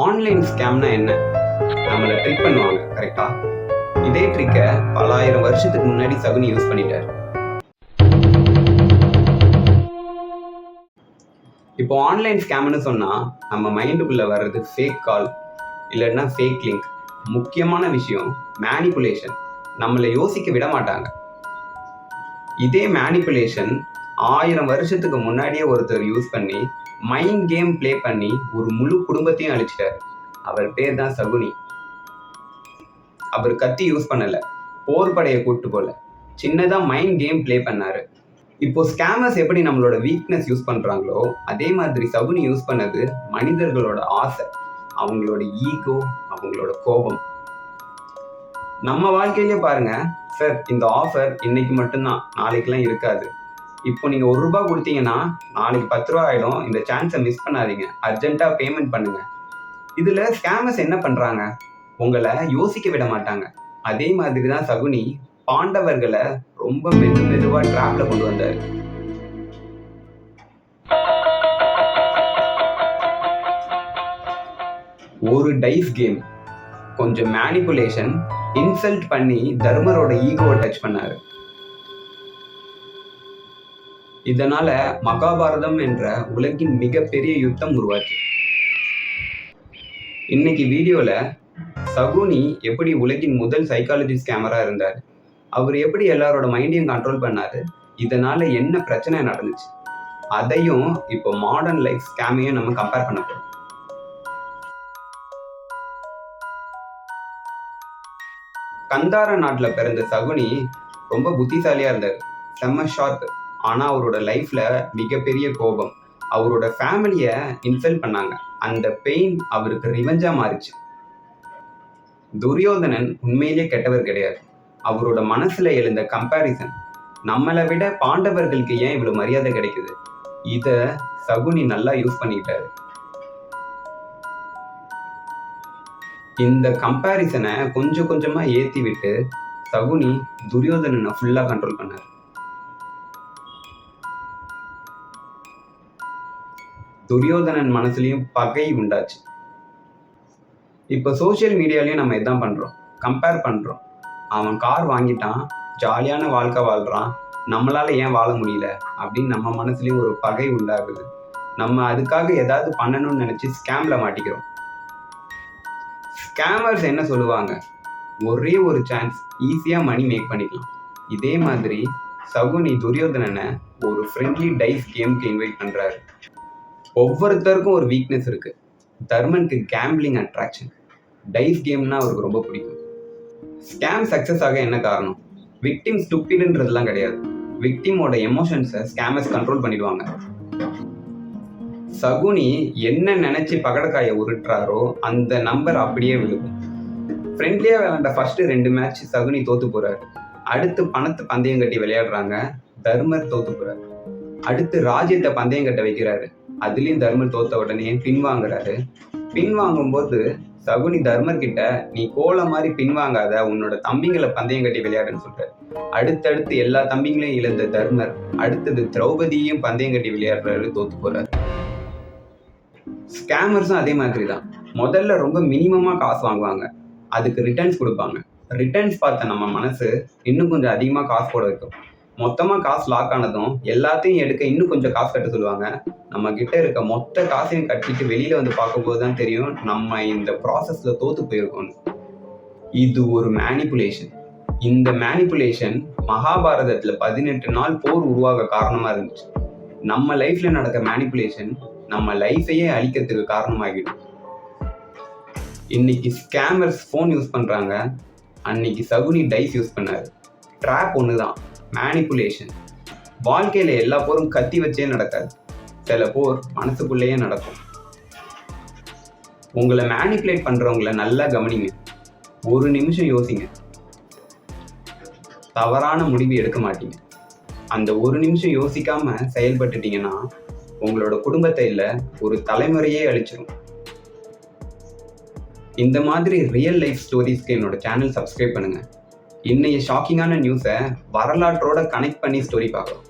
Online ஸ்கேம்னா என்ன? நம்மளை trick பண்ணுவாங்க, கரெக்டா? இதே ட்ரிக்கை பல ஆயிரம் வருஷத்துக்கு முன்னாடி சகுனி யூஸ் பண்ணிட்டார். இப்போ ஆன்லைன் ஸ்கேம்னு சொன்னா நம்ம மைண்டுக்குள்ள வர்றது ஃபேக் கால் இல்லைன்னா ஃபேக் லிங்க். முக்கியமான விஷயம் மேனிப்புலேஷன். நம்மளை யோசிக்க விட மாட்டாங்க. இதே மேனிப்புலேஷன் 1000 வருஷத்துக்கு முன்னாடியே ஒருத்தர் யூஸ் பண்ணி மைண்ட் கேம் பிளே பண்ணி ஒரு முழு குடும்பத்தையும் அழிச்சிட்டாரு. அவர் பேர் தான் சகுனி. அவர் கத்தி யூஸ் பண்ணல, போர் படையை கூட்டு போல, சின்னதா மைண்ட் கேம் பிளே பண்ணாரு. இப்போ ஸ்கேமர்ஸ் எப்படி நம்மளோட வீக்னஸ் யூஸ் பண்றாங்களோ அதே மாதிரி சகுனி யூஸ் பண்ணது மனிதர்களோட ஆசை, அவங்களோட ஈகோ, அவங்களோட கோபம். நம்ம வாழ்க்கையிலே பாருங்க சார், இந்த ஆஃபர் இன்னைக்கு மட்டும்தான், நாளைக்கெல்லாம் இருக்காது. இப்போ நீங்க ₹1 கொடுத்தீங்கன்னா நாளைக்கு ₹10 ஆயிடும். இந்த சான்ஸை மிஸ் பண்ணாதீங்க, அர்ஜென்ட்டா பேமெண்ட் பண்ணுங்க. இதுல ஸ்கேமர்ஸ் என்ன பண்றாங்க? உங்களை யோசிக்க விட மாட்டாங்க. அதே மாதிரி தான் சகுனி பாண்டவர்களை ரொம்ப மெதுவா டிராப்ல கொண்டு வந்தாரு. ஒரு டைஸ் கேம், கொஞ்சம் மேனிப்புலேஷன், இன்சல்ட் பண்ணி தர்மரோட ஈகோவை டச் பண்ணாரு. இதனால மகாபாரதம் என்ற உலகின் மிகப்பெரிய யுத்தம் உருவாச்சு. இன்னைக்கு வீடியோல சகுனி எப்படி உலகின் முதல் சைக்காலஜி ஸ்கேமரா இருந்தார், அவர் எப்படி எல்லாரோட மைண்டையும் கண்ட்ரோல் பண்ணாரு, இதனால என்ன பிரச்சனை நடந்துச்சு, அதையும் இப்போ மாடர்ன் லைஃப் ஸ்கேமையும் நம்ம கம்பேர் பண்ண போறோம். கந்தார நாட்டில் பிறந்த சகுனி ரொம்ப புத்திசாலியா இருந்தார், செம்ம ஷார்ப். ஆனா அவரோட லைஃப்ல மிகப்பெரிய கோபம். அவரோட ஃபேமிலியை இன்சல்ட் பண்ணாங்க. அந்த பெயின் அவருக்கு ரிவெஞ்சா மாறிச்சு. துரியோதனன் உண்மையிலே கெட்டவர் கிடையாது. அவரோட மனசுல எழுந்த கம்பேரிசன், நம்மளை விட பாண்டவர்களுக்கு ஏன் இவ்வளவு மரியாதை கிடைக்குது, இத சகுனி நல்லா யூஸ் பண்ணிட்டாரு. இந்த கம்பேரிசனை கொஞ்சம் கொஞ்சமா ஏத்தி விட்டு சகுனி துரியோதனனை ஃபுல்லா கண்ட்ரோல் பண்ணார். துரியோதனன் மனசுலயும் பகை உண்டாச்சு. இப்போ சோசியல் மீடியாலையும் நம்ம இதான் பண்றோம், கம்பேர் பண்றோம். அவன் கார் வாங்கிட்டான், ஜாலியான வாழ்க்கை வாழ்றான், நம்மளால ஏன் வாழ முடியல அப்படின்னு நம்ம மனசுலயும் ஒரு பகை உண்டாகுது. நம்ம அதுக்காக ஏதாவது பண்ணணும்னு நினைச்சு ஸ்கேம்ல மாட்டிக்கிறோம். ஸ்கேமர்ஸ் என்ன சொல்லுவாங்க? ஒரே ஒரு சான்ஸ், ஈஸியா மணி மேக் பண்ணிக்கலாம். இதே மாதிரி சகுனி துரியோதனனை ஒரு ஃப்ரெண்ட்லி டைஸ் கேம்க்கு இன்வைட் பண்றாரு. ஒவ்வொருத்தருக்கும் ஒரு வீக்னஸ் இருக்கு. தர்மனுக்கு கேம்பிளிங் அட்ராக்ஷன், டைஸ் கேம்னா அவருக்கு ரொம்ப பிடிக்கும். ஸ்கேம் சக்சஸ் ஆக என்ன காரணம்? விக்டிம் ஸ்டூபிட்ன்றதுலாம் கிடையாது. விக்டிமோட எமோஷன்ஸை ஸ்கேமர்ஸ் கண்ட்ரோல் பண்ணிடுவாங்க. சகுனி என்ன நினைச்சு பகடக்காயை உருட்டுறாரோ அந்த நம்பர் அப்படியே விழுகும். ஃப்ரெண்ட்லியா விளையாண்ட ஃபர்ஸ்ட் 2 மேட்ச் சகுனி தோத்து போறாரு. அடுத்து பணத்தை பந்தயம் கட்டி விளையாடுறாங்க, தர்மர் தோத்து போறாரு. அடுத்து ராஜ்யத்தை பந்தயம் கட்ட வைக்கிறாரு, அதுலயும் தர்மர் தோத்த உடனே பின்வாங்குறாரு. பின்வாங்கும்போது சகுனி தர்மர் கிட்ட, நீ கோல மாதிரி பின்வாங்காத, உன்னோட தம்பிங்களை பந்தயம் கட்டி விளையாடுன்னு சொல்றாரு. அடுத்தடுத்து எல்லா தம்பிங்களையும் இழந்த தர்மர் அடுத்தது திரௌபதியையும் பந்தயம் கட்டி விளையாடுறாரு, தோத்து போறாரு. ஸ்கேமர்ஸும் அதே மாதிரி தான். முதல்ல ரொம்ப மினிமமா காசு வாங்குவாங்க, அதுக்கு ரிட்டர்ன்ஸ் கொடுப்பாங்க. ரிட்டர்ன்ஸ் பார்த்த நம்ம மனசு இன்னும் கொஞ்சம் அதிகமா காசு போட வைக்கும். மொத்தமா காசு லாக் ஆனதும் எல்லாத்தையும் எடுக்க இன்னும் கொஞ்சம் காசு கட்ட சொல்லுவாங்க. நம்ம கிட்ட இருக்க மொத்த காசையும் கட்டிட்டு வெளியில வந்து பார்க்கும்போது தான் தெரியும் நம்ம இந்த ப்ராசஸ்ல தோத்து போயிருக்கோம். இது ஒரு மேனிப்புலேஷன். இந்த மேனிப்புலேஷன் மகாபாரதத்துல 18 நாள் போர் உருவாக காரணமா இருந்துச்சு. நம்ம லைஃப்ல நடக்க மேனிப்புலேஷன் நம்ம லைஃபையே அழிக்கிறதுக்கு காரணமாகிடும். இன்னைக்கு ஸ்கேமர்ஸ் ஃபோன் யூஸ் பண்றாங்க, அன்னைக்கு சகுனி டைஸ் யூஸ் பண்ணாரு. ட்ராப் ஒண்ணுதான், மேனிப்புலேஷன். வாழ்க்கையில எல்லா போரும் கத்தி வச்சே நடக்காது, சில போர் மனசுக்குள்ளேயே நடக்கும். உங்களை மேனிப்புலேட் பண்றவங்களை நல்லா கவனிங்க, ஒரு நிமிஷம் யோசிங்க, தவறான முடிவு எடுக்க மாட்டீங்க. அந்த ஒரு நிமிஷம் யோசிக்காம செயல்பட்டுட்டீங்கன்னா உங்களோட குடும்பத்தை இல்ல ஒரு தலைமுறையே அழிச்சிடும். இந்த மாதிரி ரியல் லைஃப் ஸ்டோரிஸ்க்கு என்னோட சேனல் சப்ஸ்கிரைப் பண்ணுங்க. இன்னைய ஷாக்கிங்கான நியூஸை வரலாற்றோட கனெக்ட் பண்ணி ஸ்டோரி பார்க்கலாம்.